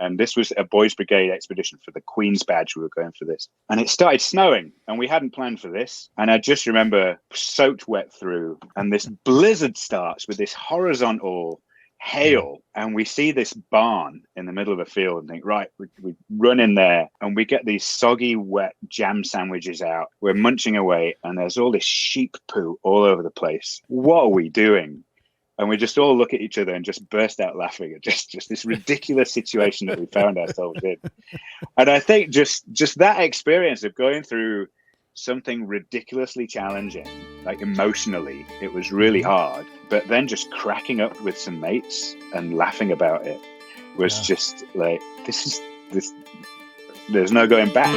And this was a boys' brigade expedition for the Queen's Badge. We were going for this. And it started snowing, and we hadn't planned for this. And I just remember soaked wet through, and this blizzard starts with this horizontal hail, and we see this barn in the middle of a field and think, right, we run in there, and we get these soggy, wet jam sandwiches out. We're munching away, and there's all this sheep poo all over the place. What are we doing? And we just all look at each other and just burst out laughing at just this ridiculous situation that we found ourselves in. And I think just that experience of going through something ridiculously challenging, like emotionally, it was really hard. But then just cracking up with some mates and laughing about it was just like, this. There's no going back.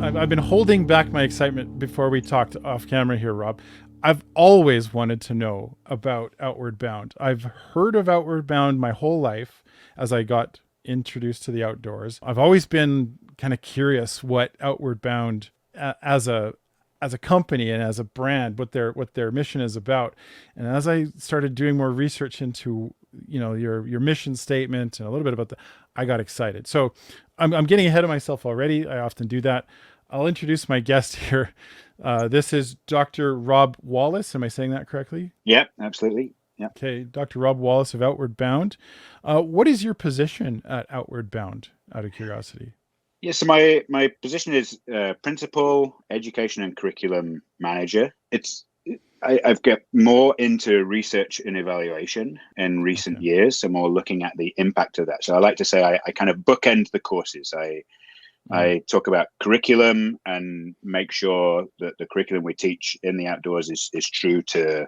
I've been holding back my excitement before we talked off camera here, Rob. I've always wanted to know about Outward Bound. I've heard of Outward Bound my whole life as I got introduced to the outdoors. I've always been kind of curious what Outward Bound as a company and as a brand, what their mission is about. And as I started doing more research into, your mission statement and a little bit about I got excited. So I'm getting ahead of myself already. I often do that. I'll introduce my guest here. This is Dr. Rob Wallis. Am I saying that correctly? Yeah, absolutely. Yeah. Okay, Dr. Rob Wallis of Outward Bound. What is your position at Outward Bound, out of curiosity? Yeah, so my position is Principal Education and Curriculum Manager. I've got more into research and evaluation in recent years, so more looking at the impact of that. So I like to say I kind of bookend the courses. I talk about curriculum and make sure that the curriculum we teach in the outdoors is true to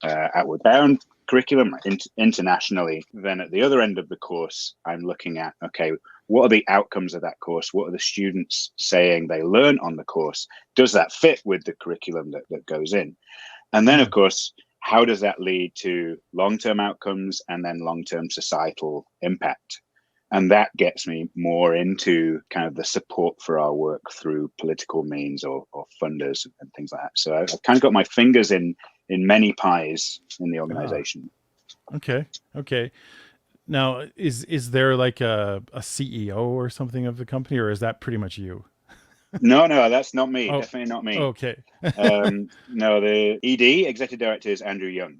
Outward Bound curriculum internationally. Then at the other end of the course, I'm looking at, okay, what are the outcomes of that course? What are the students saying they learn on the course? Does that fit with the curriculum that goes in? And then, of course, how does that lead to long-term outcomes and then long-term societal impact? And that gets me more into kind of the support for our work through political means or funders and things like that. So I've kind of got my fingers in many pies in the organization. Okay. Now, is there like a CEO or something of the company, or is that pretty much you? No, that's not me. Definitely not me. Okay. No, the ED, Executive Director, is Andrew Young.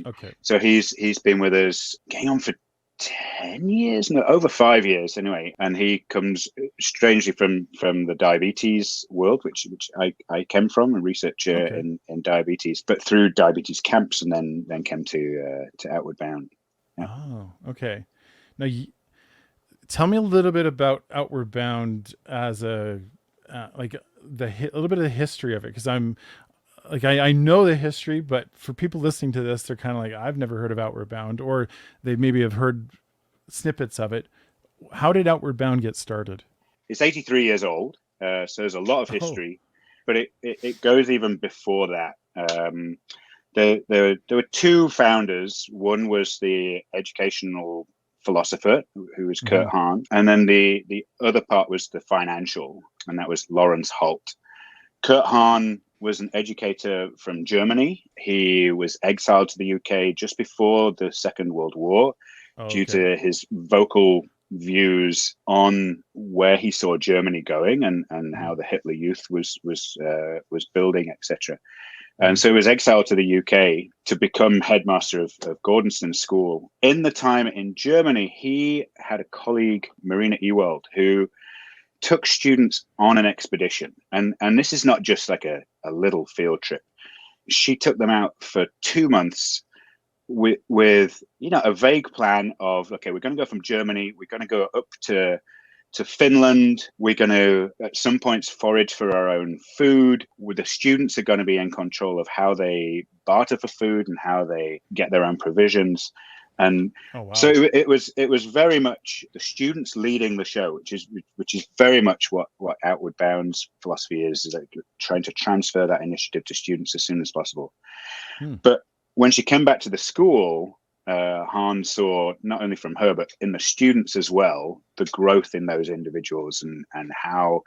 Okay. So he's been with us getting on for 10 years, no, over 5 years anyway. And he comes strangely from the diabetes world, which I came from, a researcher in diabetes, but through diabetes camps, and then came to Outward Bound. Yeah. Oh, okay. Now, tell me a little bit about Outward Bound as a little bit of the history of it, because I know the history, but for people listening to this, they're kind of like, I've never heard of Outward Bound, or they maybe have heard snippets of it. How did Outward Bound get started? It's 83 years old, so there's a lot of history, but it goes even before that. There were two founders. One was the educational philosopher, who was Kurt Hahn, and then the other part was the financial, and that was Lawrence Holt. Kurt Hahn was an educator from Germany. He was exiled to the UK just before the Second World War due to his vocal views on where he saw Germany going and how the Hitler Youth was building, etc. And so he was exiled to the UK to become headmaster of Gordonstoun School. In the time in Germany, he had a colleague, Marina Ewald, who took students on an expedition. And this is not just like a little field trip. She took them out for 2 months with a vague plan of, okay, we're going to go from Germany, we're going to go up to Finland, we're going to at some points forage for our own food. The students are going to be in control of how they barter for food and how they get their own provisions. And so it was very much the students leading the show, which is very much what Outward Bound's philosophy is like trying to transfer that initiative to students as soon as possible. But when she came back to the school, Hahn saw, not only from her, but in the students as well, the growth in those individuals and how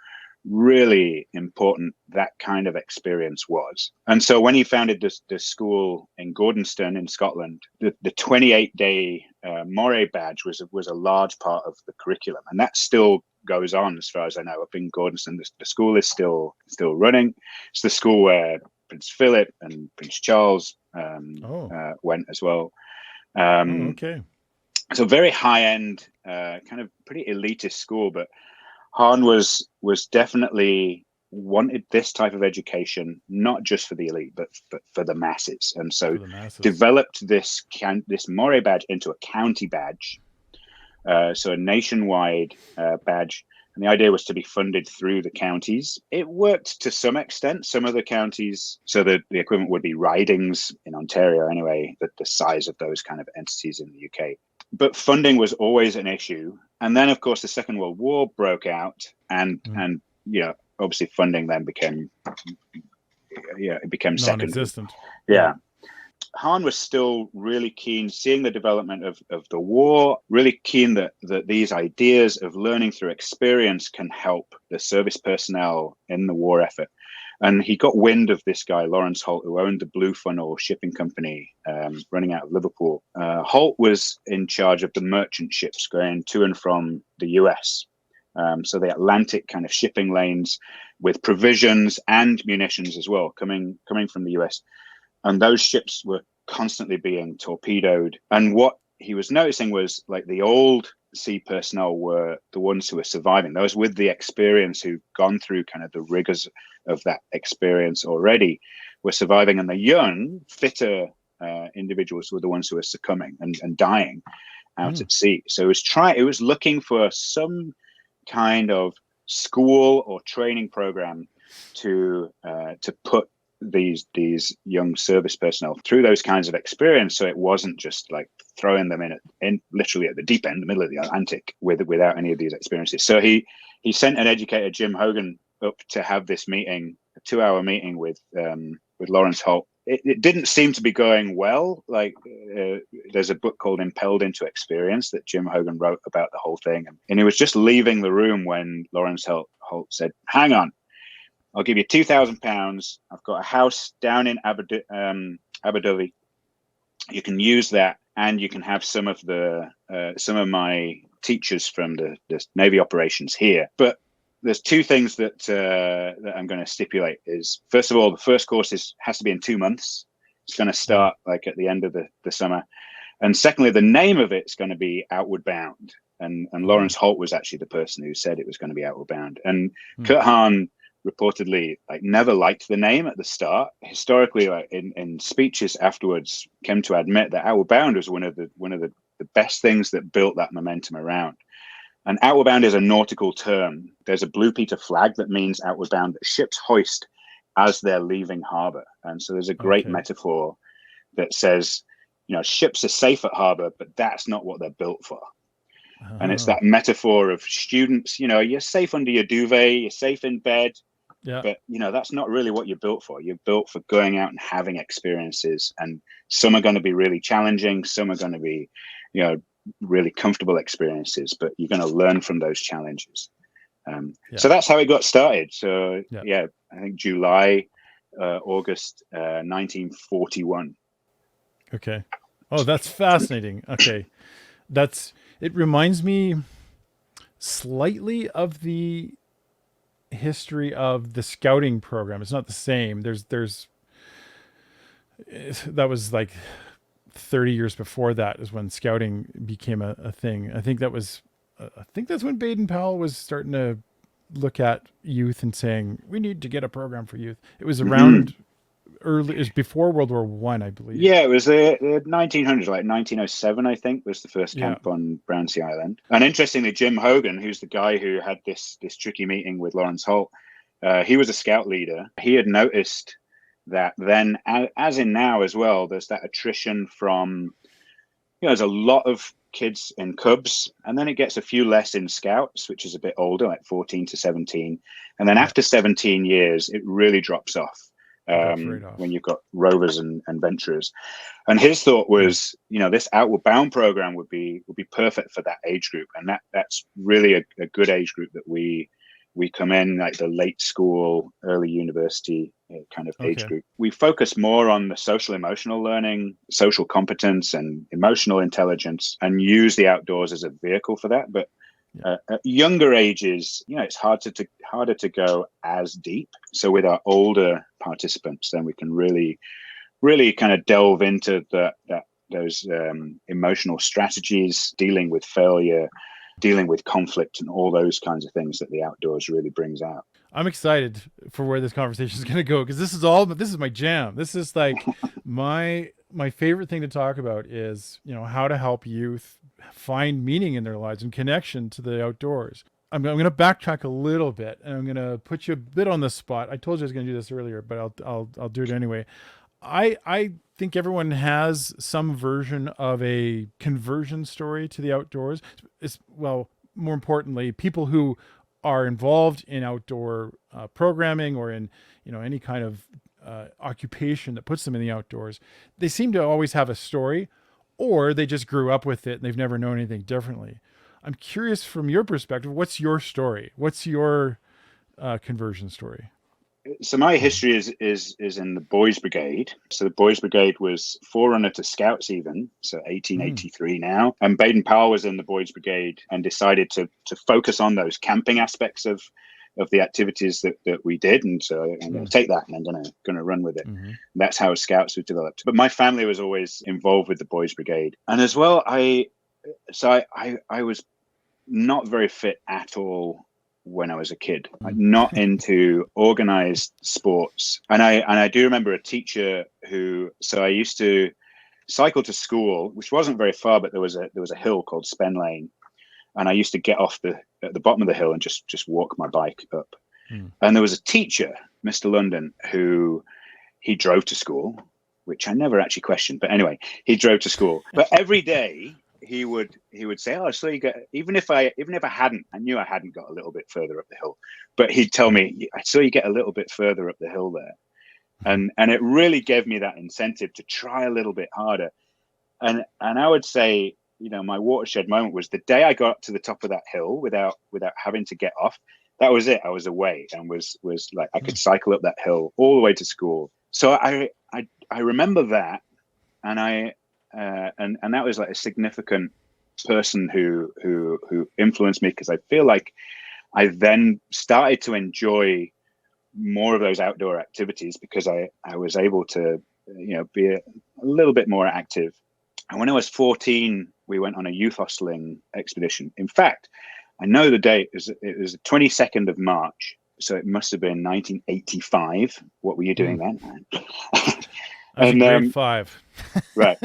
really important that kind of experience was. And so when he founded this school in Gordonston in Scotland, the 28-day Moray badge was a large part of the curriculum, and that still goes on as far as I know up in Gordonston. The school is still running. It's the school where Prince Philip and Prince Charles went as well. Okay. So very high end, kind of pretty elitist school, but Hahn was definitely wanted this type of education, not just for the elite, but for the masses, and so developed this Moray badge into a county badge, so a nationwide badge. And the idea was to be funded through the counties. It worked to some extent. Some of the counties, so the equivalent would be ridings in Ontario anyway, the size of those kind of entities in the UK. But funding was always an issue. And then, of course, the Second World War broke out, and obviously funding then became non-existent. Yeah. Hahn was still really keen, seeing the development of the war, really keen that these ideas of learning through experience can help the service personnel in the war effort. And he got wind of this guy, Lawrence Holt, who owned the Blue Funnel shipping company running out of Liverpool. Holt was in charge of the merchant ships going to and from the US. So the Atlantic kind of shipping lanes with provisions and munitions as well, coming from the US. And those ships were constantly being torpedoed. And what he was noticing was, like, the old sea personnel were the ones who were surviving. Those with the experience, who'd gone through kind of the rigors of that experience already, were surviving. And the young, fitter individuals were the ones who were succumbing and dying out at sea. So it was looking for some kind of school or training program to put these young service personnel through those kinds of experience, so it wasn't just like throwing them in literally at the deep end, the middle of the Atlantic, without any of these experiences. So he sent an educator, Jim Hogan, up to have this meeting, a 2-hour meeting with Lawrence Holt. It didn't seem to be going well. Like there's a book called Impelled into Experience that Jim Hogan wrote about the whole thing, and he was just leaving the room when Lawrence Holt said, "Hang on, I'll give you £2,000. I've got a house down in Abu Dhabi. You can use that, and you can have some of my teachers from the Navy operations here. But there's two things that I'm going to stipulate. Is, first of all, the first course has to be in 2 months. It's going to start like at the end of the summer, and secondly, the name of it's going to be Outward Bound. And Lawrence Holt was actually the person who said it was going to be Outward Bound. And Kurt Hahn reportedly never liked the name at the start. Historically, in speeches afterwards, came to admit that Outward Bound was one of the best things that built that momentum around. And Outward Bound is a nautical term. There's a Blue Peter flag that means outward bound that ships hoist as they're leaving harbor. And so there's a great metaphor that says, ships are safe at harbor, but that's not what they're built for. And it's that metaphor of students, you're safe under your duvet, you're safe in bed, but that's not really what you're built for. You're built for going out and having experiences, and some are going to be really challenging, some are going to be, really comfortable experiences, but you're going to learn from those challenges. So that's how it got started. So I think July, August 1941. Okay. Oh, that's fascinating. Okay. It reminds me slightly of the history of the scouting program. It's not the same. That was like 30 years before that is when scouting became a thing. I think that's when Baden-Powell was starting to look at youth and saying, we need to get a program for youth. It was around it was before World War One, I believe. Yeah, it was the 1900s, like 1907, I think, was the first camp on Brownsea Island. And interestingly, Jim Hogan, who's the guy who had this tricky meeting with Lawrence Holt, he was a scout leader. He had noticed that then, as in now as well, there's that attrition from, there's a lot of kids in Cubs, and then it gets a few less in Scouts, which is a bit older, like 14 to 17. And then after 17 years, it really drops off. When you've got rovers and venturers. And his thought was, this Outward Bound program would be perfect for that age group. And that's really a good age group that we We come in like the late school, early university kind of age Okay. group. We focus more on the social emotional learning, social competence, and emotional intelligence, and use the outdoors as a vehicle for that. But at younger ages, it's harder to go as deep. So with our older participants, then we can really kind of delve into those emotional strategies, dealing with failure, dealing with conflict, and all those kinds of things that the outdoors really brings out. I'm excited for where this conversation is going to go, because this is my jam. This is like my favorite thing to talk about is, how to help youth find meaning in their lives and connection to the outdoors. I'm going to backtrack a little bit, and I'm going to put you a bit on the spot. I told you I was going to do this earlier, but I'll do it anyway. I think everyone has some version of a conversion story to the outdoors. More importantly, people who are involved in outdoor programming or in any kind of occupation that puts them in the outdoors, they seem to always have a story, or they just grew up with it and they've never known anything differently. I'm curious, from your perspective, what's your story? What's your conversion story? So my history is in the Boys Brigade. So the Boys Brigade was forerunner to Scouts even, so 1883 now. And Baden-Powell was in the Boys Brigade and decided to focus on those camping aspects of the activities that we did. And so I'm going to take that and I'm going to run with it. That's how Scouts was developed. But my family was always involved with the Boys Brigade. And as well, I was not very fit at all when I was a kid, not into organized sports. And I do remember a teacher so I used to cycle to school, which wasn't very far, but there was a hill called Spen Lane. And I used to get off at the bottom of the hill and just walk my bike up. And there was a teacher, Mr. London, who he drove to school, which I never actually questioned. But anyway, he drove to school. But every day he would say, "Oh, so you get," even if I hadn't, I knew I hadn't got a little bit further up the hill, but he'd tell me, "I saw you get a little bit further up the hill there," and it really gave me that incentive to try a little bit harder. And I would say, my watershed moment was the day I got up to the top of that hill without having to get off. That was it. I was away and was like, I could cycle up that hill all the way to school. So I remember that, and and that was like a significant person who influenced me, because I feel like I then started to enjoy more of those outdoor activities because I was able to be a little bit more active. And when I was 14, we went on a youth hosteling expedition. In fact, I know the date. It was the 22nd of March, so it must have been 1985. What were you doing then? I was in grade 5. Right.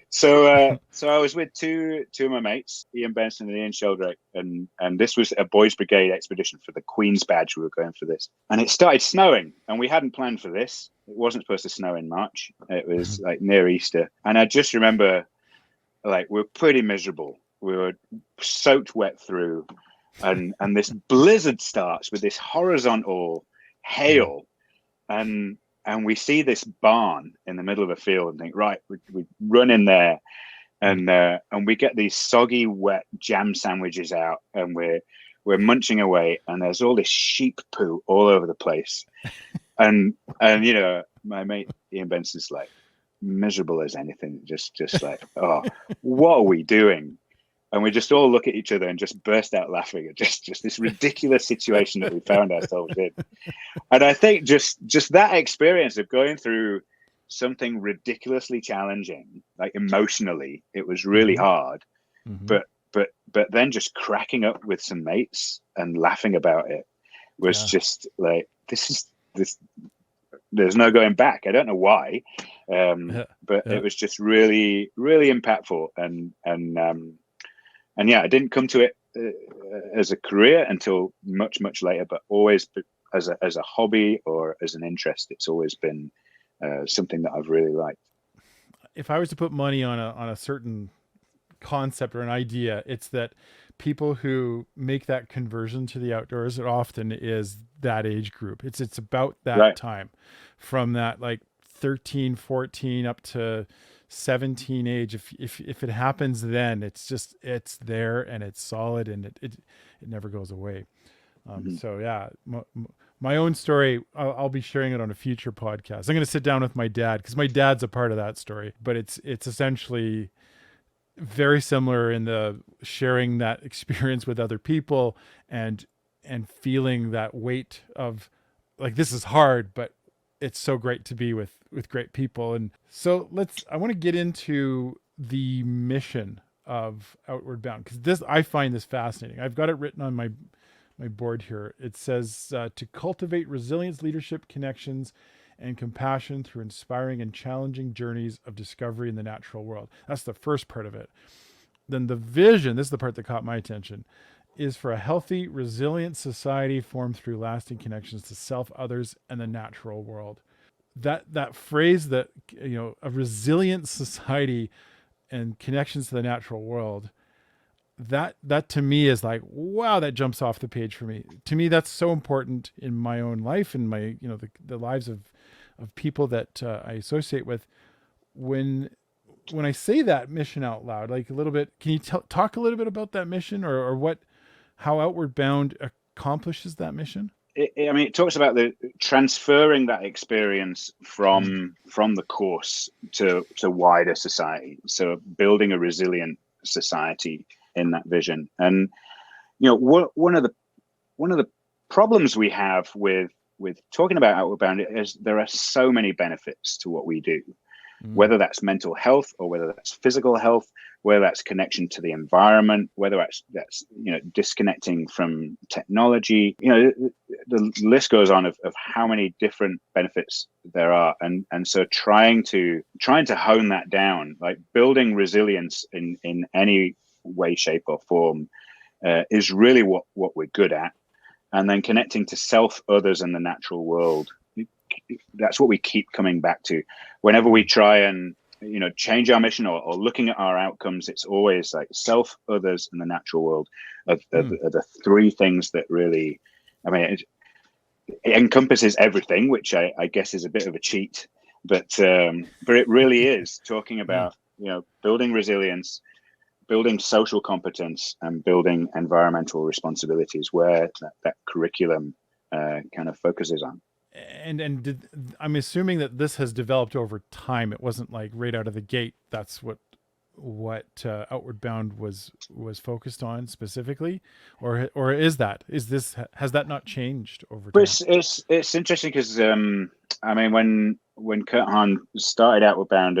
So I was with two of my mates, Ian Benson and Ian Sheldrake, and this was a Boys Brigade expedition for the Queen's Badge. We were going for this, and it started snowing, and we hadn't planned for this. It wasn't supposed to snow in March. It was like near Easter, and I just remember, like, we were pretty miserable. We were soaked wet through, and this blizzard starts with this horizontal hail, and we see this barn in the middle of a field and think, right, we run in there, and we get these soggy, wet jam sandwiches out, and we're munching away, and there's all this sheep poo all over the place, and my mate Ian Benson's like miserable as anything, just like, oh, what are we doing? And we just all look at each other and just burst out laughing at just this ridiculous situation that we found ourselves in. And I think just that experience of going through something ridiculously challenging, like emotionally, it was really hard. But then just cracking up with some mates and laughing about it was just like, this. There's no going back. I don't know why, but it was just really, really impactful. And yeah, I didn't come to it as a career until much, much later, but always as a hobby or as an interest. It's always been something that I've really liked. If I was to put money on a certain concept or an idea, it's that people who make that conversion to the outdoors, it often is that age group. It's about that time, from that like 13, 14 up to 17 age, if it happens then, it's there and it's solid, and it never goes away. Mhm. So yeah, my own story, I'll be sharing it on a future podcast. I'm going to sit down with my dad, because my dad's a part of that story, but it's essentially very similar in the sharing that experience with other people, and feeling that weight of, like, this is hard, but it's so great to be with great people. And so I want to get into the mission of Outward Bound, because this, I find this fascinating. I've got it written on my board here. It says to cultivate resilience, leadership, connections, and compassion through inspiring and challenging journeys of discovery in the natural world. That's the first part of it. Then the vision, this is the part that caught my attention, is for a healthy, resilient society formed through lasting connections to self, others, and the natural world. That phrase, that, a resilient society and connections to the natural world, that to me is like, wow, that jumps off the page for me. To me, that's so important in my own life and my, the lives of people that I associate with. When I say that mission out loud, like, a little bit, can you talk a little bit about that mission, or how Outward Bound accomplishes that mission? It talks about the transferring that experience from the course to wider society. So building a resilient society in that vision. And one of the problems we have with talking about Outward Bound is there are so many benefits to what we do, whether that's mental health or whether that's physical health, whether that's connection to the environment, whether that's disconnecting from technology. The list goes on of how many different benefits there are, and so trying to hone that down, like building resilience in any way, shape, or form, is really what we're good at. And then connecting to self, others, and the natural world. That's what we keep coming back to. Whenever we try and change our mission or looking at our outcomes, it's always like self, others, and the natural world are the three things that really, it encompasses everything, which I guess is a bit of a cheat, but it really is talking about building resilience, building social competence, and building environmental responsibilities, where that curriculum kind of focuses on. And I'm assuming that this has developed over time. It wasn't like right out of the gate that's what Outward Bound was focused on specifically, or has that not changed over time? It's interesting because when Kurt Hahn started Outward Bound,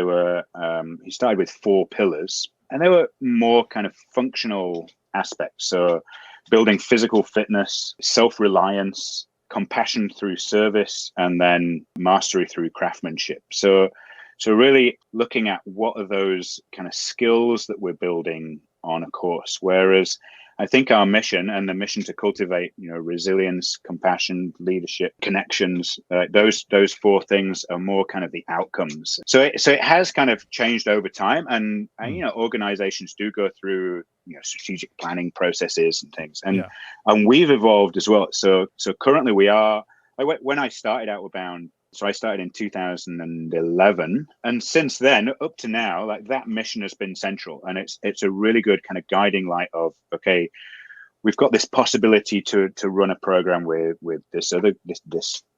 he started with 4 pillars, and they were more kind of functional aspects. So building physical fitness, self-reliance, compassion through service, and then mastery through craftsmanship. So really looking at what are those kind of skills that we're building on a course. Whereas I think our mission, and the mission to cultivate, resilience, compassion, leadership, connections, those 4 things are more kind of the outcomes. So it has kind of changed over time, and organizations do go through strategic planning processes and things, and we've evolved as well. So currently we are, when I started Outward Bound. So I started in 2011, and since then up to now, like, that mission has been central, and it's a really good kind of guiding light of, okay, we've got this possibility to run a program with this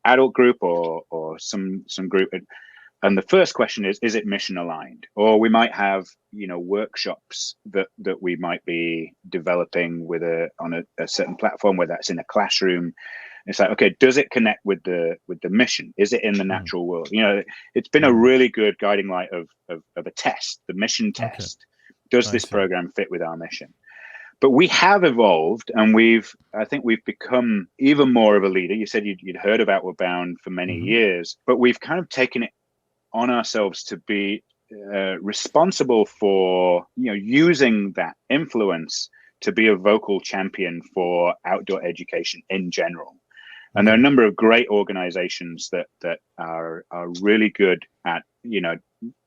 adult group or some group, and the first question is it mission aligned? Or we might have workshops that we might be developing on a certain platform, whether that's in a classroom. It's like, okay, does it connect with the mission? Is it in the natural world? It's been a really good guiding light of a test, the mission test. Okay. Does this program fit with our mission? But we have evolved, and I think we've become even more of a leader. You said you'd heard of Outward Bound for many years, but we've kind of taken it on ourselves to be responsible for using that influence to be a vocal champion for outdoor education in general. And there are a number of great organizations that are really good at,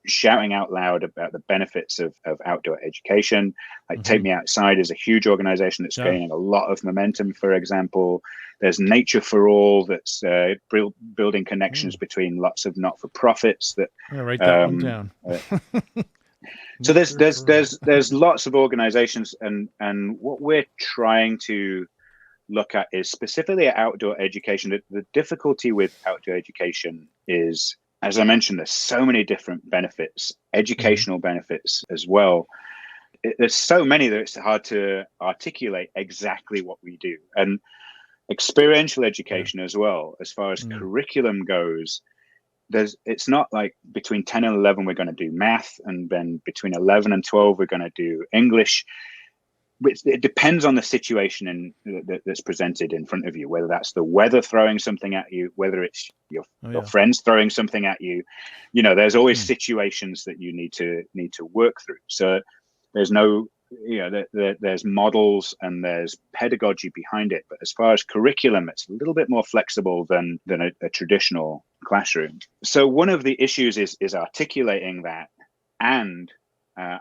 shouting out loud about the benefits of outdoor education. Like Take Me Outside is a huge organization that's gaining a lot of momentum, for example. There's Nature for All that's building connections between lots of not-for-profits. That I'm gonna write that one down. So there's lots of organizations, and what we're trying to look at is specifically at outdoor education. The difficulty with outdoor education is, as I mentioned, there's so many different benefits, educational benefits as well. There's so many that it's hard to articulate exactly what we do. And experiential education as well, as far as curriculum goes, it's not like between 10 and 11 we're going to do math, and then between 11 and 12 we're going to do English. It depends on the situation that's presented in front of you, whether that's the weather throwing something at you, whether it's your friends throwing something at you. There's always situations that you need to work through. So there's no, there's models and there's pedagogy behind it. But as far as curriculum, it's a little bit more flexible than a traditional classroom. So one of the issues is articulating that, and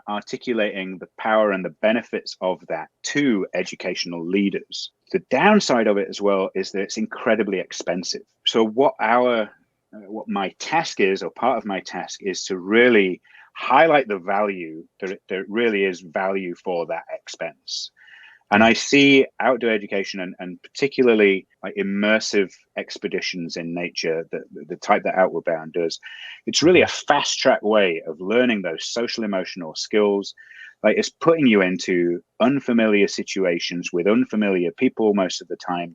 articulating the power and the benefits of that to educational leaders. The downside of it as well is that it's incredibly expensive. So what my task is, or part of my task, is to really highlight the value that there really is value for that expense. And I see outdoor education and particularly like immersive expeditions in nature, the type that Outward Bound does, it's really a fast track way of learning those social emotional skills. Like, it's putting you into unfamiliar situations with unfamiliar people most of the time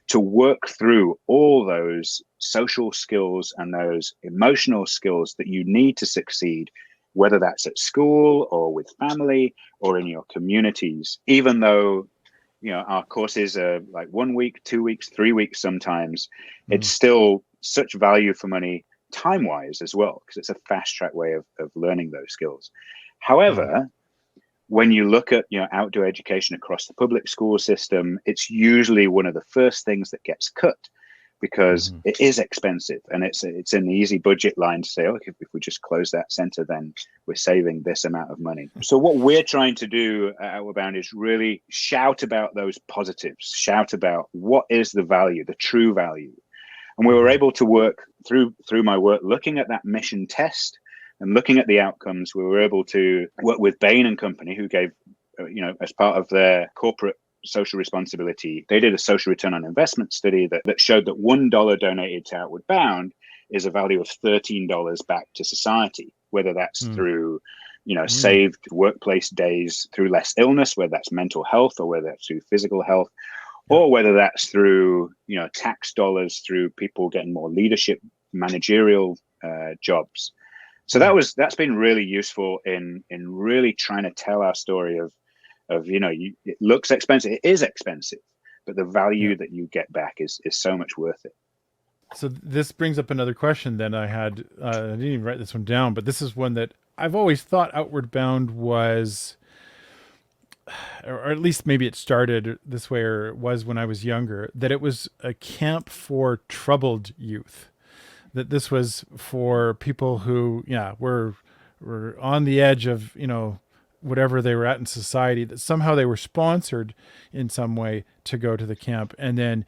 to work through all those social skills and those emotional skills that you need to succeed, whether that's at school or with family or in your communities. Even though, our courses are like 1 week, 2 weeks, 3 weeks sometimes, it's still such value for money time-wise as well, because it's a fast-track way of learning those skills. However, when you look at outdoor education across the public school system, it's usually one of the first things that gets cut, because it is expensive, and it's an easy budget line to say, okay, if we just close that center, then we're saving this amount of money. So what we're trying to do at Outward Bound is really shout about those positives, shout about what is the value, the true value. And we were able to work through my work looking at that mission test and looking at the outcomes. We were able to work with Bain and Company, who gave, as part of their corporate social responsibility, they did a social return on investment study that showed that $1 donated to Outward Bound is a value of $13 back to society, whether that's through saved workplace days, through less illness, whether that's mental health or whether that's through physical health, or whether that's through tax dollars, through people getting more leadership managerial jobs. So that's been really useful in really trying to tell our story of it looks expensive. It is expensive, but the value that you get back is so much worth it. So this brings up another question then I had. I didn't even write this one down, but this is one that I've always thought Outward Bound was, or at least maybe it started this way, or it was when I was younger, that it was a camp for troubled youth. That this was for people who, were on the edge of, whatever they were at in society, that somehow they were sponsored in some way to go to the camp. And then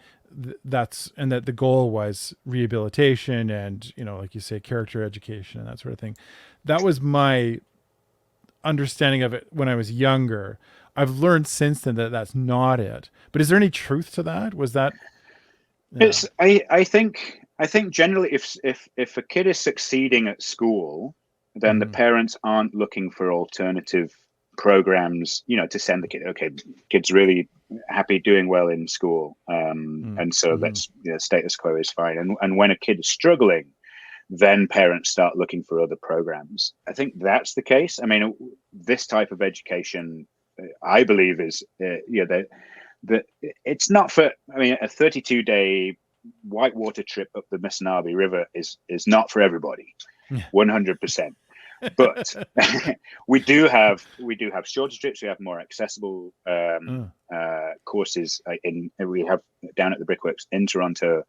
that the goal was rehabilitation and, like you say, character education and that sort of thing. That was my understanding of it when I was younger. I've learned since then that that's not it. But is there any truth to that? Was that? Yeah. I think generally if a kid is succeeding at school, then the parents aren't looking for alternative programs, to send the kid. Okay, kid's really happy doing well in school, and so that's status quo is fine. And when a kid is struggling, then parents start looking for other programs. I think that's the case. I mean, this type of education, I believe, is that it's not for. I mean, a 32-day whitewater trip up the Mississippi River is not for everybody, 100%. But we do have shorter trips. We have more accessible courses. We have down at the Brickworks in Toronto.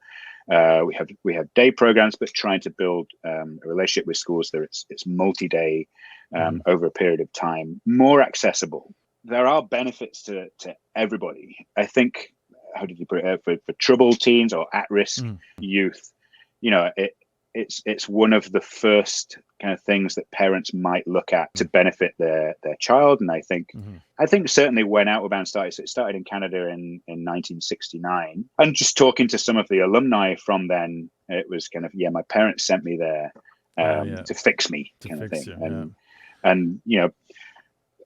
We have day programs, but trying to build a relationship with schools that it's multi-day over a period of time, more accessible. There are benefits to everybody. I think, how did you put it, for troubled teens or at-risk youth, it's one of the first kind of things that parents might look at to benefit their child. And I think certainly when Outward Bound started, so it started in Canada in 1969, and just talking to some of the alumni from then, it was kind of, my parents sent me there to fix me, kind of thing. And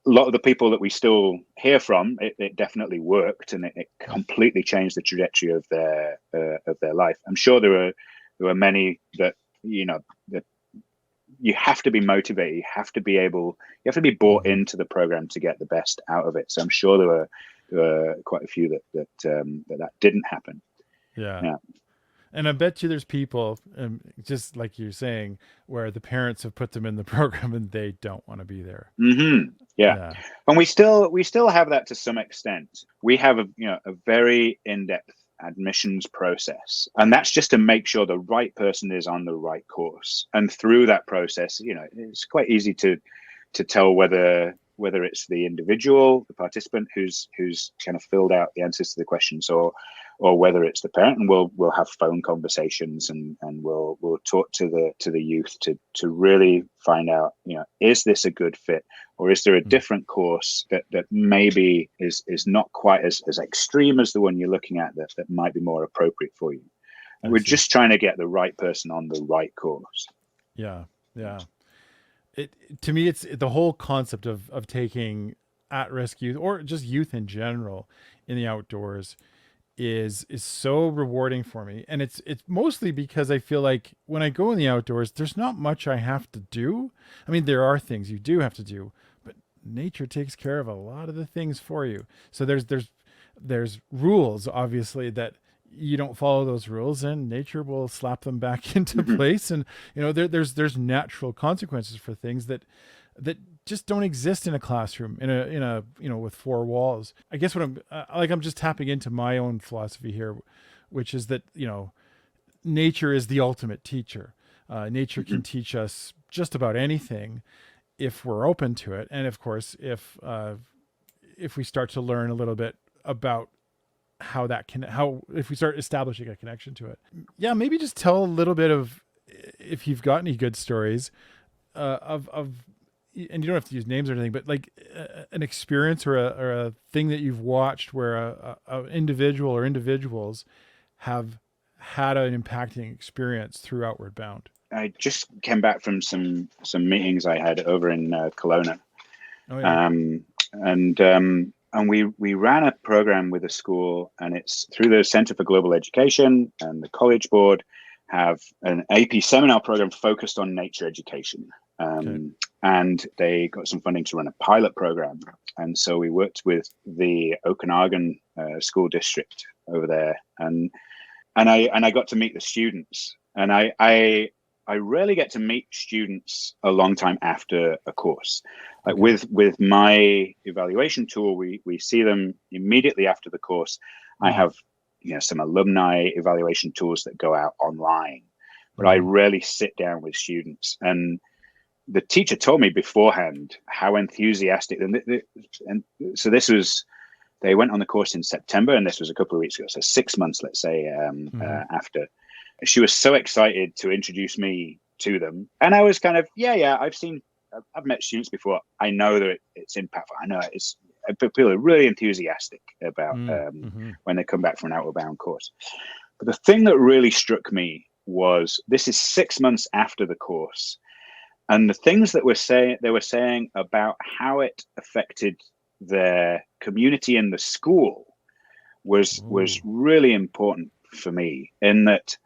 a lot of the people that we still hear from, it definitely worked, and it completely changed the trajectory of their life. I'm sure there were many that that you have to be motivated, you have to be bought into the program to get the best out of it. So I'm sure there were quite a few that didn't happen. Yeah. And I bet you there's people, just like you're saying, where the parents have put them in the program and they don't want to be there. Yeah. And we still have that to some extent. We have a very in-depth admissions process, and that's just to make sure the right person is on the right course. And through that process, it's quite easy to tell whether it's the individual, the participant who's kind of filled out the answers to the questions, or whether it's the parent. And we'll have phone conversations, and we'll talk to the youth to really find out, is this a good fit, or is there a different course that maybe is not quite as extreme as the one you're looking at, that might be more appropriate for you. And we're just trying to get the right person on the right course. Yeah. To me, it's the whole concept of taking at-risk youth, or just youth in general, in the outdoors is so rewarding for me. And it's mostly because I feel like when I go in the outdoors, there's not much I have to do. I mean, there are things you do have to do, but nature takes care of a lot of the things for you. So there's rules, obviously, that you don't follow those rules, and nature will slap them back into place. And there's natural consequences for things that just don't exist in a classroom, in a with four walls. I guess what I'm just tapping into my own philosophy here, which is that nature is the ultimate teacher. Nature can teach us just about anything if we're open to it, and of course if we start to learn a little bit about if we start establishing a connection to it. Yeah, maybe just tell a little bit of, if you've got any good stories of, and you don't have to use names or anything, but like an experience or a thing that you've watched where a individual or individuals have had an impacting experience through Outward Bound. I just came back from some meetings I had over in Kelowna. Oh, yeah. And we ran a program with a school, and it's through the Center for Global Education, and the College Board have an AP seminar program focused on nature education. And they got some funding to run a pilot program. And so we worked with the Okanagan school district over there, and I got to meet the students. And I rarely get to meet students a long time after a course. Like with my evaluation tool, we see them immediately after the course. I have some alumni evaluation tools that go out online, but I rarely sit down with students. And the teacher told me beforehand how enthusiastic, and so they went on the course in September, and this was a couple of weeks ago, so 6 months, let's say, after. She was so excited to introduce me to them. And I was kind of, I've met students before. I know that it's impactful. I know people are really enthusiastic about when they come back from an Outward Bound course. But the thing that really struck me was, this is 6 months after the course, and the things that they were saying about how it affected their community in the school was really important for me, in that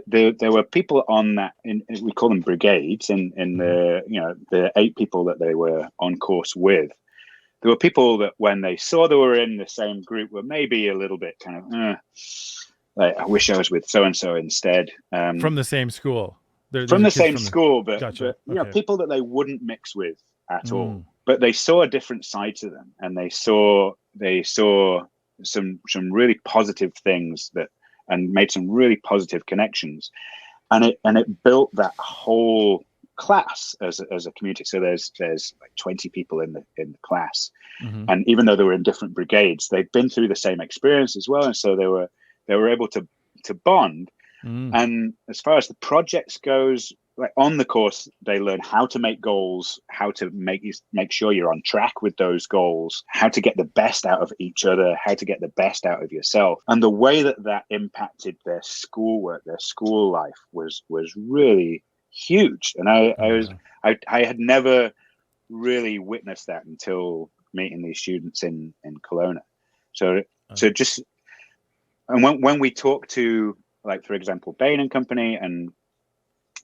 there were people on that, we call them brigades, in the 8 people that they were on course with. There were people that when they saw they were in the same group were maybe a little bit kind of like, I wish I was with so and so instead. From the same school. These from are the kids same from the. school, Gotcha. but Okay. people that they wouldn't mix with at all. Mm. But they saw a different side to them, and they saw some really positive things that, and made some really positive connections, and it built that whole class as a community. So there's like 20 people in the class, Mm-hmm. and even though they were in different brigades, they'd been through the same experience as well, and so they were able to bond. Mm. And as far as the projects goes, like on the course, they learn how to make goals, how to make sure you're on track with those goals, how to get the best out of each other, how to get the best out of yourself. And the way that impacted their schoolwork, their school life was really huge. And Oh yeah. I had never really witnessed that until meeting these students in Kelowna. So just, and when we talk to, like, for example, Bain and Company, and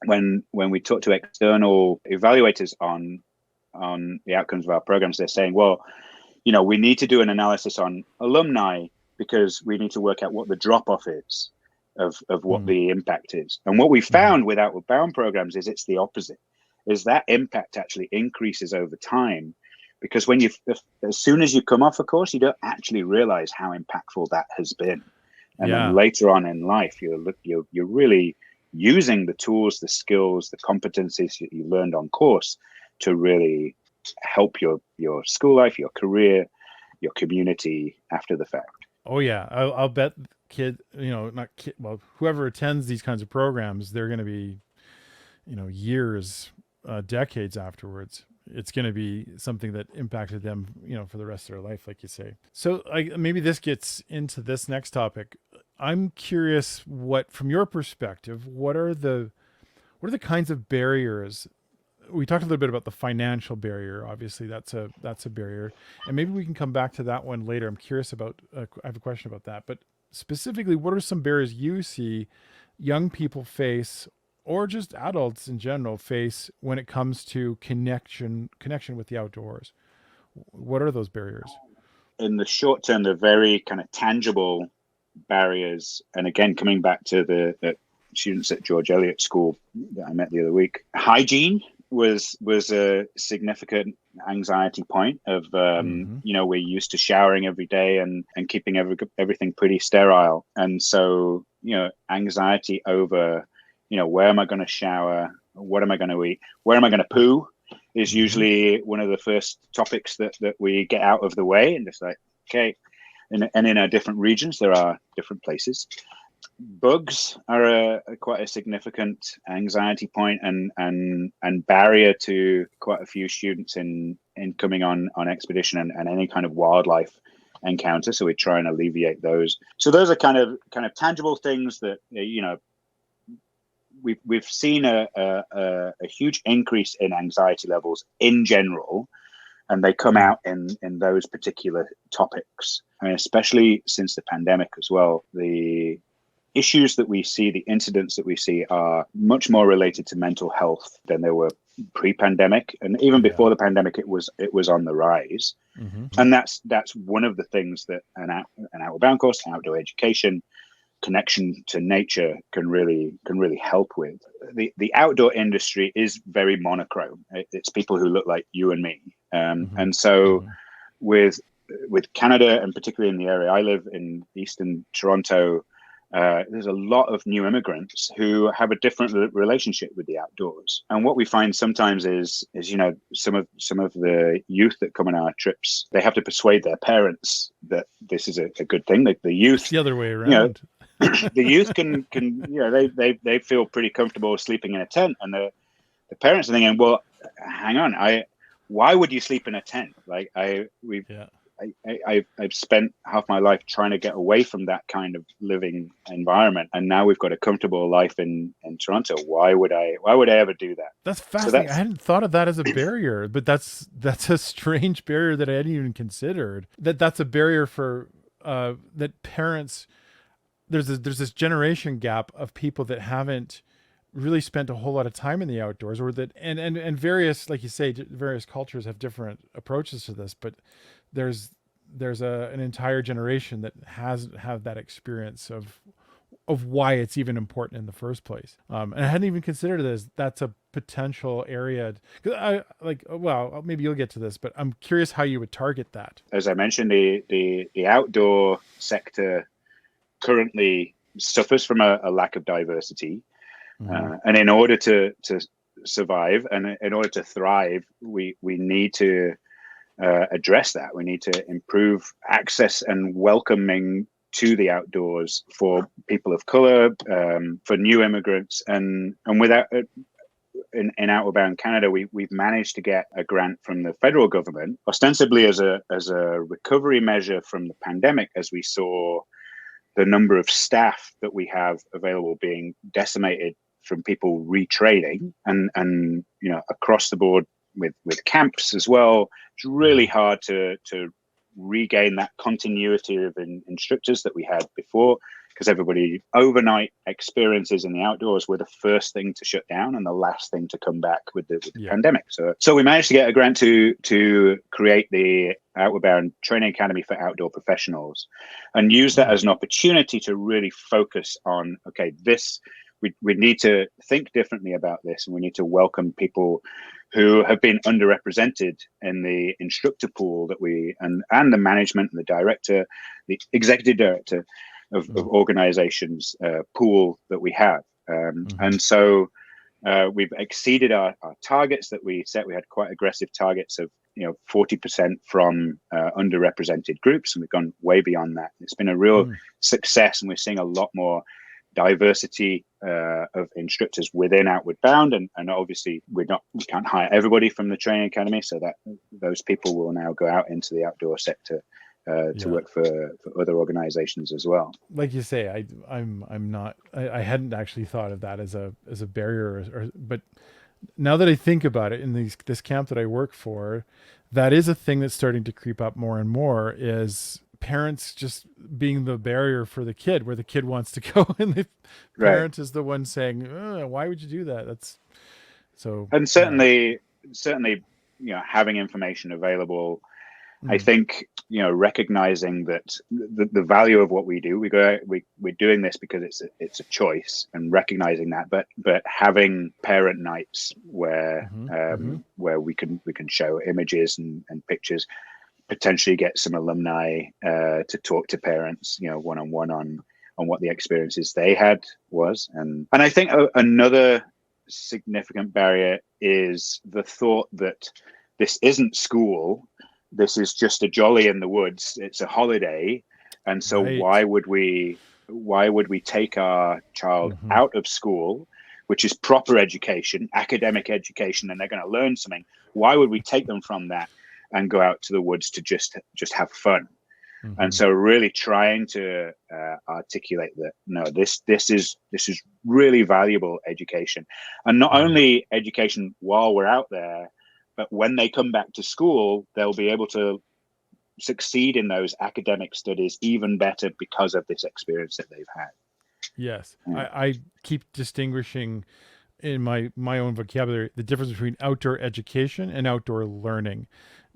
when we talk to external evaluators on the outcomes of our programs, they're saying, well, we need to do an analysis on alumni because we need to work out what the drop off is of what the impact is. And what we found with Outward Bound programs is it's the opposite, is that impact actually increases over time. Because as soon as you come off a course, you don't actually realize how impactful that has been. And then later on in life, you're really using the tools, the skills, the competencies that you learned on course to really help your school life, your career, your community after the fact. Oh yeah, I'll bet not kid, well, whoever attends these kinds of programs, they're going to be, years, decades afterwards. It's going to be something that impacted them, for the rest of their life, like you say. So maybe this gets into this next topic. I'm curious, from your perspective, what are the kinds of barriers? We talked a little bit about the financial barrier. Obviously, that's a barrier, and maybe we can come back to that one later. I'm curious about. I have a question about that, but specifically, what are some barriers you see young people face, or just adults in general face, when it comes to connection with the outdoors? What are those barriers? In the short term, the very kind of tangible barriers, and again, coming back to the students at George Eliot School that I met the other week, hygiene was a significant anxiety point of, we're used to showering every day and keeping everything pretty sterile. And so, anxiety over, where am I going to shower? What am I going to eat? Where am I going to poo? Is usually one of the first topics that we get out of the way, and just like, okay. And in our different regions, there are different places. Bugs are quite a significant anxiety point and barrier to quite a few students in coming on expedition and any kind of wildlife encounter. So we try and alleviate those. So those are kind of tangible things that we've seen a huge increase in anxiety levels in general, and they come out in those particular topics. I mean, especially since the pandemic as well, the issues that we see, the incidents that we see, are much more related to mental health than they were pre-pandemic, and even before the pandemic, it was on the rise. And that's one of the things that an Outward Bound course, outdoor education, connection to nature can really help with. The outdoor industry is very monochrome. It's people who look like you and me, and so with Canada, and particularly in the area I live in, eastern Toronto, there's a lot of new immigrants who have a different relationship with the outdoors. And what we find sometimes is some of the youth that come on our trips, they have to persuade their parents that this is a good thing. That the youth, it's the other way around. The youth can they feel pretty comfortable sleeping in a tent, and the parents are thinking, well, hang on, why would you sleep in a tent? Like I've spent half my life trying to get away from that kind of living environment, and now we've got a comfortable life in Toronto. Why would I ever do that? That's fascinating. I hadn't thought of that as a barrier, but that's a strange barrier that I hadn't even considered. That's a barrier for that parents. There's this generation gap of people that haven't really spent a whole lot of time in the outdoors, or that and various, like you say, various cultures have different approaches to this, but there's an entire generation that hasn't had that experience of of why it's even important in the first place. And I hadn't even considered it as that's a potential area. 'Cause I like, well, maybe you'll get to this, but I'm curious how you would target that. As I mentioned, the outdoor sector currently suffers from a lack of diversity. And in order to survive and in order to thrive, we need to address that. We need to improve access and welcoming to the outdoors for people of color, for new immigrants, and without. In Outward Bound Canada, we've managed to get a grant from the federal government, ostensibly as a recovery measure from the pandemic, as we saw the number of staff that we have available being decimated from people retraining, and across the board with camps as well. It's really hard to regain that continuity of instructors that we had before, because everybody overnight experiences in the outdoors were the first thing to shut down and the last thing to come back with the pandemic. So we managed to get a grant to create the Outward Bound Training Academy for Outdoor Professionals, and use that as an opportunity to really focus on, okay, we need to think differently about this, and we need to welcome people who have been underrepresented in the instructor pool that and the management and the director, the executive director of organizations pool that we have. And so we've exceeded our targets that we set. We had quite aggressive targets of 40% from underrepresented groups, and we've gone way beyond that. It's been a real success, and we're seeing a lot more diversity of instructors within Outward Bound, and obviously we can't hire everybody from the training academy, so that those people will now go out into the outdoor sector to work for other organizations as well. Like you say, I hadn't actually thought of that as a barrier, but now that I think about it, in this camp that I work for, that is a thing that's starting to creep up more and more, is parents just being the barrier for the kid, where the kid wants to go and the parent is the one saying, why would you do that? That's so. And certainly having information available, I think, recognizing that the value of what we do, we're doing this because it's a choice, and recognizing that, but having parent nights where we can show images and pictures, potentially get some alumni to talk to parents, one-on-one on what the experiences they had was. And I think another significant barrier is the thought that this isn't school. This is just a jolly in the woods. It's a holiday. And so why would we take our child out of school, which is proper education, academic education, and they're going to learn something? Why would we take them from that and go out to the woods to just have fun? And so really trying to articulate that, no, this is really valuable education, and not only education while we're out there, but when they come back to school, they'll be able to succeed in those academic studies even better because of this experience that they've had. Yes. I keep distinguishing in my own vocabulary the difference between outdoor education and outdoor learning,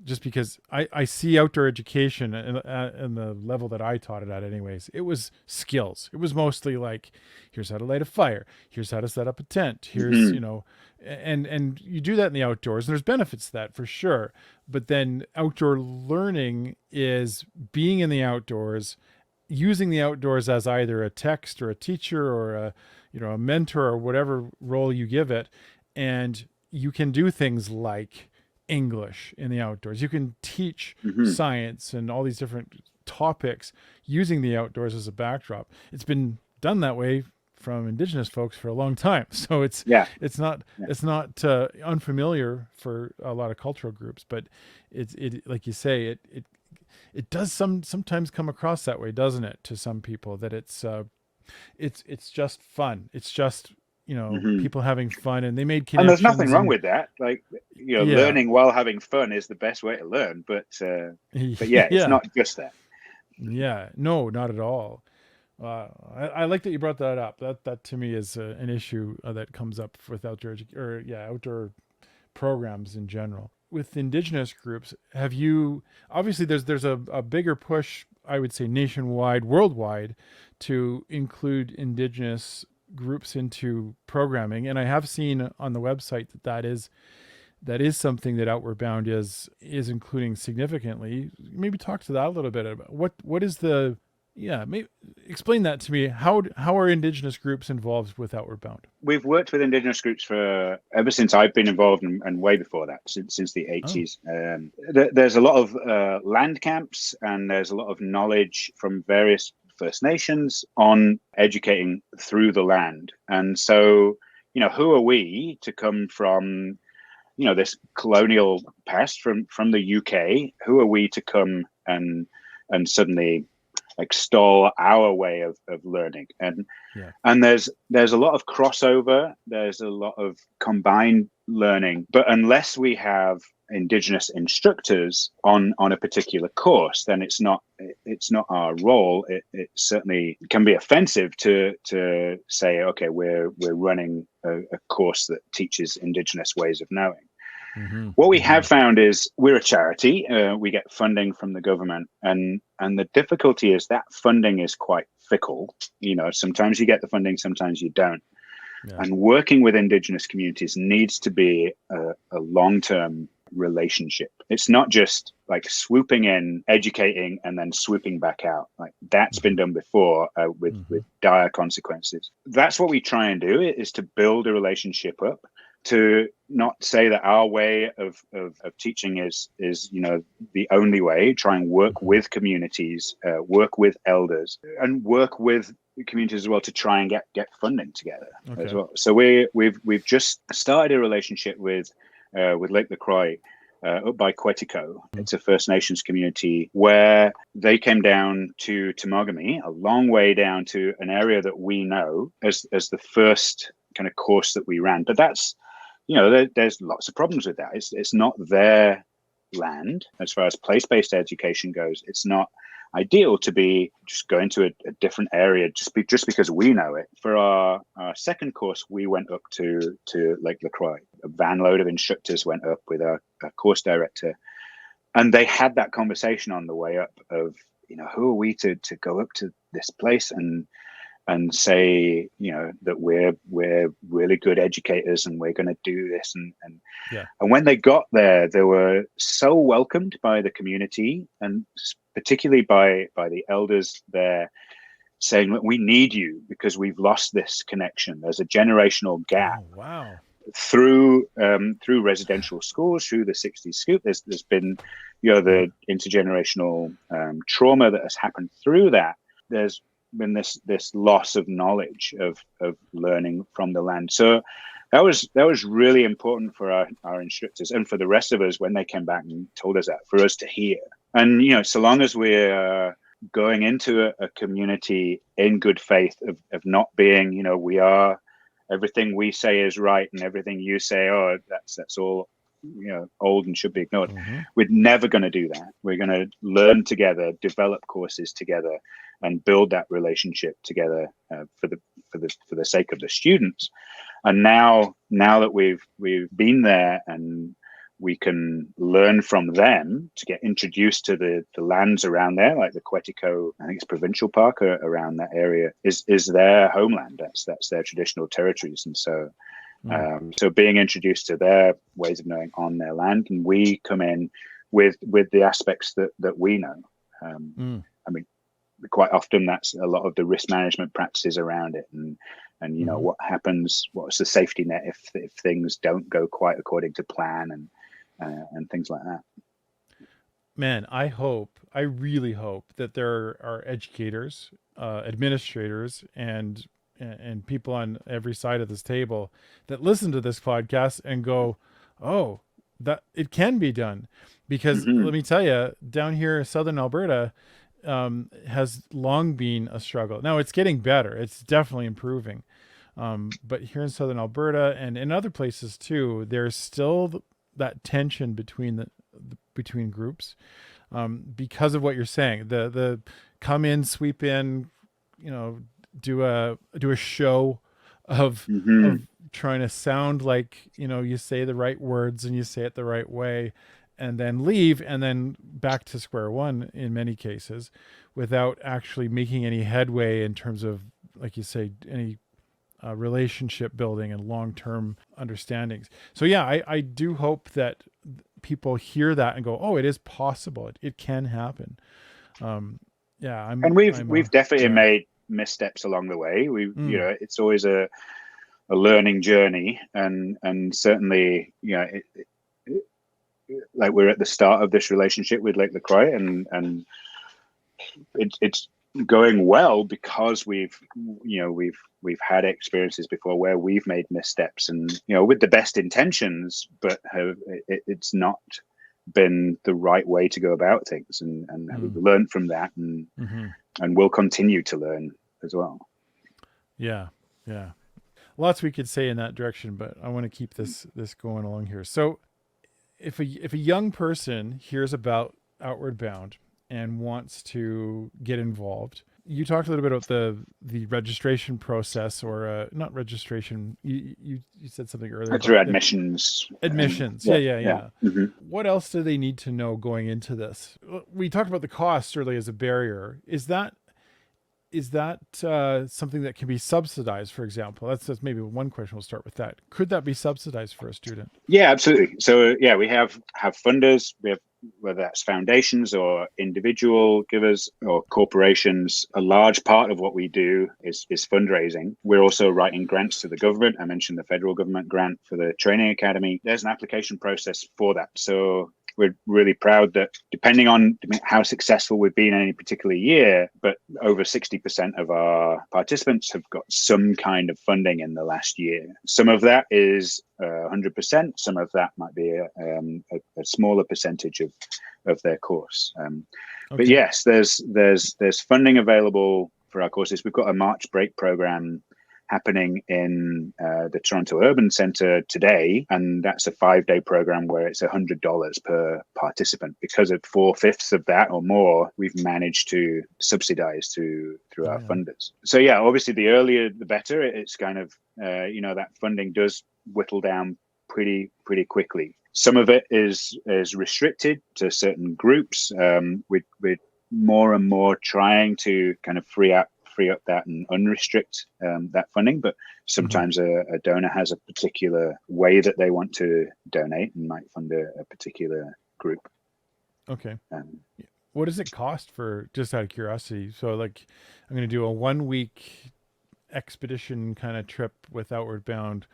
just because I see outdoor education and the level that I taught it at anyways, it was skills. It was mostly like, here's how to light a fire, here's how to set up a tent, here's and you do that in the outdoors, and there's benefits to that for sure. But then outdoor learning is being in the outdoors, using the outdoors as either a text or a teacher or a mentor or whatever role you give it. And you can do things like English in the outdoors. You can teach science and all these different topics using the outdoors as a backdrop. It's been done that way from Indigenous folks for a long time. So it's not unfamiliar for a lot of cultural groups, but it like you say, it does sometimes come across that way, doesn't it, to some people, that it's just fun. It's just, people having fun, and they made connections. And there's nothing wrong with that. Like, learning while having fun is the best way to learn. But it's not just that. Yeah, no, not at all. I like that you brought that up. That to me is an issue that comes up with outdoor programs in general. with Indigenous groups, have you, obviously there's a bigger push, I would say nationwide, worldwide, to include Indigenous groups into programming, and I have seen on the website that is something that Outward Bound is including significantly. Maybe talk to that a little bit about what is the, yeah, maybe explain that to me. How are Indigenous groups involved with Outward Bound? We've worked with Indigenous groups for ever since I've been involved, and way before that, since the Oh, 80s. There's a lot of land camps, and there's a lot of knowledge from various First Nations on educating through the land. And so, who are we to come from, this colonial past from the UK? Who are we to come and suddenly extol our way of learning? yeah. And there's a lot of crossover, there's a lot of combined learning, but unless we have Indigenous instructors on a particular course, then it's not our role. It certainly can be offensive to say, okay, we're running a course that teaches Indigenous ways of knowing. Mm-hmm. What we have found is we're a charity. We get funding from the government, and the difficulty is that funding is quite fickle. Sometimes you get the funding, sometimes you don't. Yeah. And working with Indigenous communities needs to be a long-term relationship. It's not just like swooping in, educating, and then swooping back out. Like that's been done before with dire consequences. That's what we try and do, is to build a relationship up, to not say that our way of teaching is the only way. Try and work with communities, work with elders, and work with communities as well to try and get funding together as well. So we've just started a relationship with Lake LaCroix up by Quetico. It's a First Nations community where they came down to Temagami, a long way down to an area that we know as the first kind of course that we ran. But that's, there's lots of problems with that. It's not their land as far as place-based education goes. It's not ideal to be just going to a different area just because we know it. For our second course, we went up to Lake LaCroix. A van load of instructors went up with our course director, and they had that conversation on the way up of, who are we to go up to this place and say, that we're really good educators and we're going to do this. And when they got there, they were so welcomed by the community, and particularly by the elders there, saying, look, we need you because we've lost this connection. There's a generational gap. Oh, wow. Through residential schools, through the 60s scoop, there's been, the intergenerational trauma that has happened through that. There's been this loss of knowledge of learning from the land. So that was really important for our instructors and for the rest of us when they came back and told us that, for us to hear. And so long as we're going into a community in good faith of not being, we are, everything we say is right and everything you say, oh, that's all old and should be ignored. We're never going to do that. We're going to learn together, develop courses together, and build that relationship together for the sake of the students. And now that we've been there and we can learn from them to get introduced to the lands around there, like the Quetico, I think it's provincial park around that area, is their homeland. That's their traditional territories. And so so being introduced to their ways of knowing on their land, and we come in with the aspects that we know. I mean, quite often that's a lot of the risk management practices around it, and what happens, what's the safety net if things don't go quite according to plan, and things like that. Man, I really hope that there are educators, administrators, and people on every side of this table that listen to this podcast and go, oh, that it can be done. Because let me tell you, down here, Southern Alberta has long been a struggle. Now it's getting better. It's definitely improving. But here in Southern Alberta and in other places too, there's still that tension between between groups because of what you're saying. The come in, sweep in, do a show of trying to sound like, you say the right words and you say it the right way, and then leave, and then back to square one in many cases, without actually making any headway in terms of, like you say, any relationship building and long-term understandings. So yeah, I do hope that people hear that and go, oh, it is possible. It can happen. Yeah, And we've definitely yeah. made missteps along the way. Mm. It's always a learning journey, and certainly, like we're at the start of this relationship with Lake LaCroix, and it's going well because we've had experiences before where we've made missteps, and with the best intentions, but it's not been the right way to go about things, and we've learned from that, and we'll continue to learn as well. Yeah, lots we could say in that direction, but I want to keep this going along here. So if a young person hears about Outward Bound and wants to get involved, you talked a little bit about the registration process, or not registration. You said something earlier Through about admissions. admissions. Yeah. Yeah. Mm-hmm. What else do they need to know going into this? We talked about the cost early as a barrier. Is that something that can be subsidized, for example? That's maybe one question. We'll start with that. Could that be subsidized for a student? Yeah, absolutely. So yeah, we have funders. We have, whether that's foundations or individual givers or corporations. A large part of what we do is fundraising. We're also writing grants to the government. I mentioned the federal government grant for the training academy. There's an application process for that. So we're really proud that, depending on how successful we've been in any particular year, but over 60% of our participants have got some kind of funding in the last year. Some of that is 100%. Some of that might be a smaller percentage of their course. Okay. But yes, there's funding available for our courses. We've got a March break program happening in the Toronto Urban Centre today, and that's a 5-day program where it's $100 per participant. Because of 4/5 of that or more, we've managed to subsidize through our funders. So yeah, obviously the earlier the better. It's kind of that funding does whittle down pretty quickly. Some of it is restricted to certain groups. We're more and more trying to kind of free up that and unrestrict that funding, but sometimes a donor has a particular way that they want to donate and might fund a particular group. Okay. What does it cost, for, just out of curiosity? So like, I'm going to do a 1-week expedition kind of trip with Outward Bound.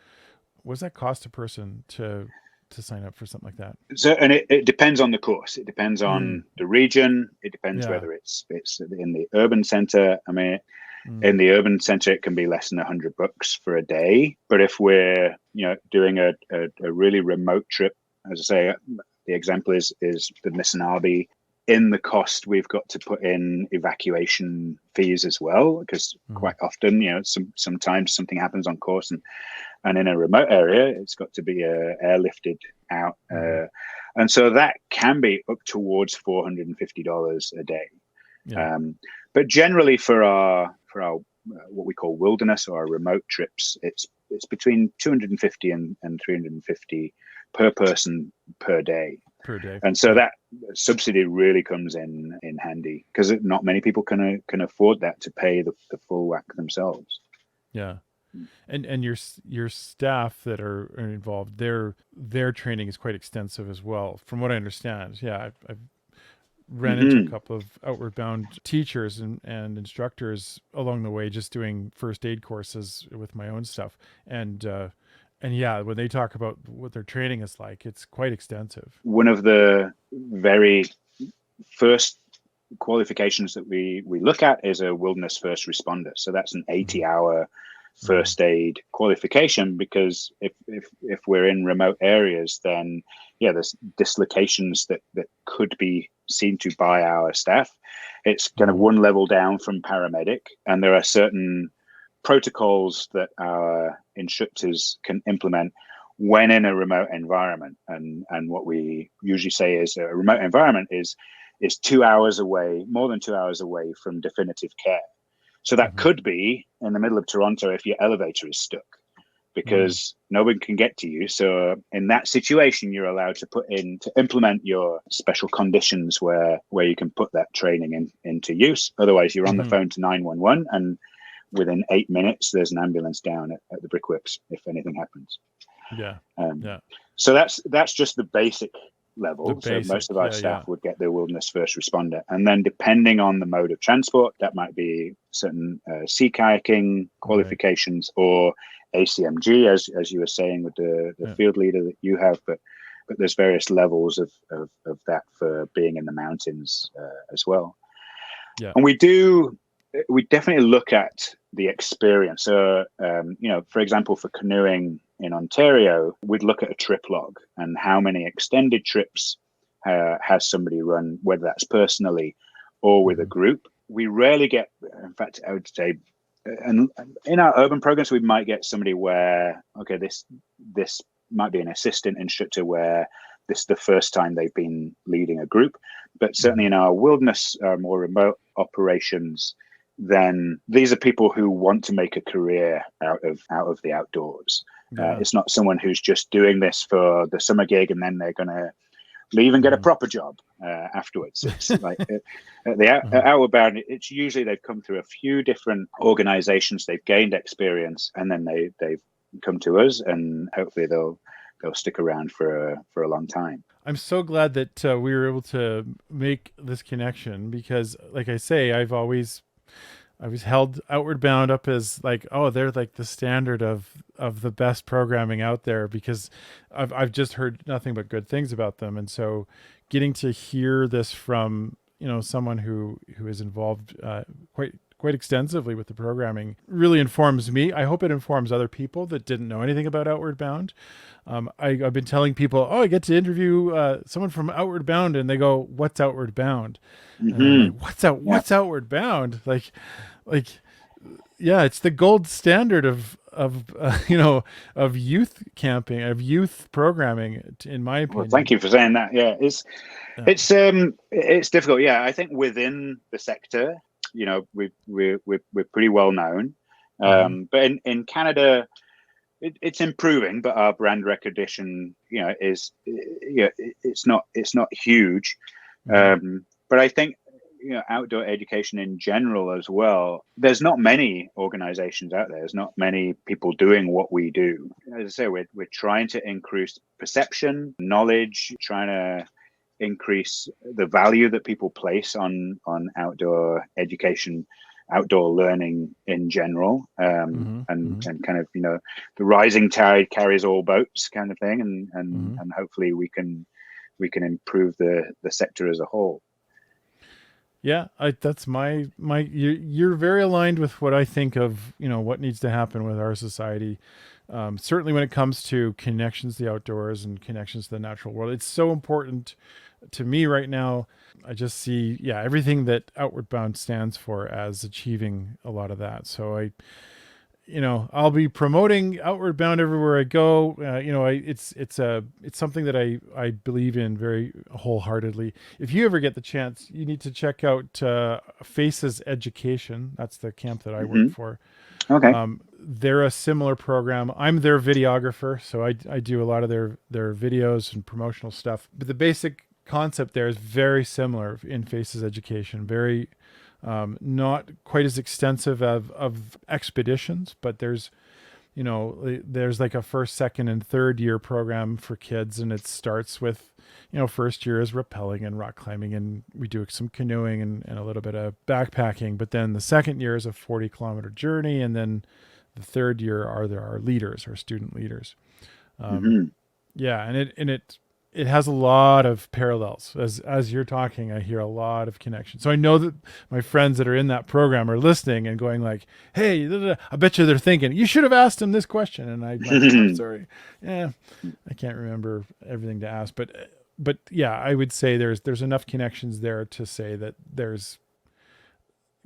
What does that cost a person to sign up for something like that? So, and it depends on the course. It depends on the region. It depends whether it's in the urban center. I mean, in the urban center, it can be less than $100 for a day. But if we're doing a really remote trip, as I say, the example is the Missinarbi. In the cost, we've got to put in evacuation fees as well, because quite often, sometimes something happens on course, and in a remote area, it's got to be airlifted out. And so that can be up towards $450 a day. Yeah. But generally for our what we call wilderness or our remote trips, it's between $250 and $350 per person per day. And so that subsidy really comes in handy, because not many people can afford that, to pay the full whack themselves. Yeah. And your staff that are involved, their training is quite extensive as well, from what I understand. Yeah, I've ran into a couple of Outward Bound teachers and instructors along the way, just doing first aid courses with my own stuff. And yeah, when they talk about what their training is like, it's quite extensive. One of the very first qualifications that we look at is a wilderness first responder. So that's an 80-hour first aid qualification, because if we're in remote areas, then there's dislocations that could be seen to by our staff. It's kind of one level down from paramedic, and there are certain protocols that our instructors can implement when in a remote environment. And what we usually say is a remote environment is 2 hours away, more than 2 hours away from definitive care. So that could be in the middle of Toronto if your elevator is stuck. because no one can get to you. So in that situation, you're allowed to implement your special conditions where you can put that training into use. Otherwise, you're on the phone to 911, and within 8 minutes, there's an ambulance down at the brickworks if anything happens. Yeah. So that's just the basic level. So most of our staff would get their wilderness first responder, and then depending on the mode of transport, that might be certain sea kayaking qualifications or ACMG, as you were saying with the field leader that you have, but there's various levels of that for being in the mountains as well. Yeah, and we definitely look at the experience. So for example, for canoeing in Ontario, we'd look at a trip log and how many extended trips has somebody run, whether that's personally or with a group. We rarely get, in fact, I would say, and in our urban programs, we might get somebody where, okay, this might be an assistant instructor where this is the first time they've been leading a group. But certainly in our wilderness, more remote operations, then these are people who want to make a career out of the outdoors. It's not someone who's just doing this for the summer gig and then they're going to leave and get a proper job afterwards. It's like at Outward Bound, it's usually they've come through a few different organizations, they've gained experience, and then they've come to us, and hopefully they'll stick around for a long time. I'm so glad that we were able to make this connection, because like I say, I was held Outward Bound up as like, oh, they're like the standard of the best programming out there, because I've just heard nothing but good things about them. And so getting to hear this from, someone who is involved quite extensively with the programming really informs me. I hope it informs other people that didn't know anything about Outward Bound. I've been telling people, I get to interview someone from Outward Bound, and they go, "What's Outward Bound?" And I'm like, What's Outward Bound? Like, yeah, it's the gold standard of youth camping, of youth programming, in my opinion. Well, thank you for saying that. Yeah, it's difficult. Yeah, I think within the sector, we're pretty well known, but in Canada, it's improving. But our brand recognition, it's not huge. But I think outdoor education in general as well, there's not many organizations out there. There's not many people doing what we do. As I say, we're trying to increase perception, knowledge, trying to increase the value that people place on outdoor education, outdoor learning in general, and kind of the rising tide carries all boats kind of thing, and hopefully we can improve the sector as a whole. Yeah, that's my you're very aligned with what I think of, what needs to happen with our society. Certainly when it comes to connections to the outdoors and connections to the natural world, it's so important to me right now. I just see, everything that Outward Bound stands for as achieving a lot of that. So I'll be promoting Outward Bound everywhere I go. It's something that I believe in very wholeheartedly. If you ever get the chance, you need to check out Faces Education. That's the camp that I work for. Okay. They're a similar program. I'm their videographer, so I do a lot of their videos and promotional stuff. But the basic concept there is very similar in Faces Education. Very not quite as extensive of expeditions, but there's like a first, second, and third year program for kids, and it starts with first year is rappelling and rock climbing, and we do some canoeing and a little bit of backpacking. But then the second year is a 40-kilometer journey, and then the third year are our leaders, our student leaders. Yeah, and it has a lot of parallels. As you're talking, I hear a lot of connections. So I know that my friends that are in that program are listening and going like, "Hey, I bet you they're thinking you should have asked him this question." And I'm sorry, I can't remember everything to ask, but yeah, I would say there's enough connections there to say that there's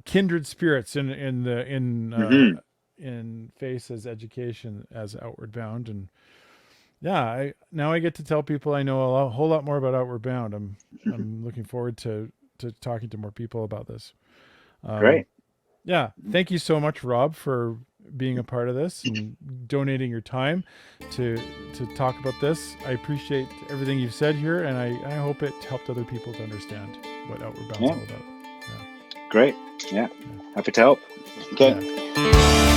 kindred spirits in Faces Education as Outward Bound. And yeah, now I get to tell people I know a whole lot more about Outward Bound. I'm looking forward to talking to more people about this. Great. Yeah. Thank you so much, Rob, for being a part of this and donating your time to talk about this. I appreciate everything you've said here, and I hope it helped other people to understand what Outward Bound's all about. Great. Yeah. Happy to help. Okay. Yeah.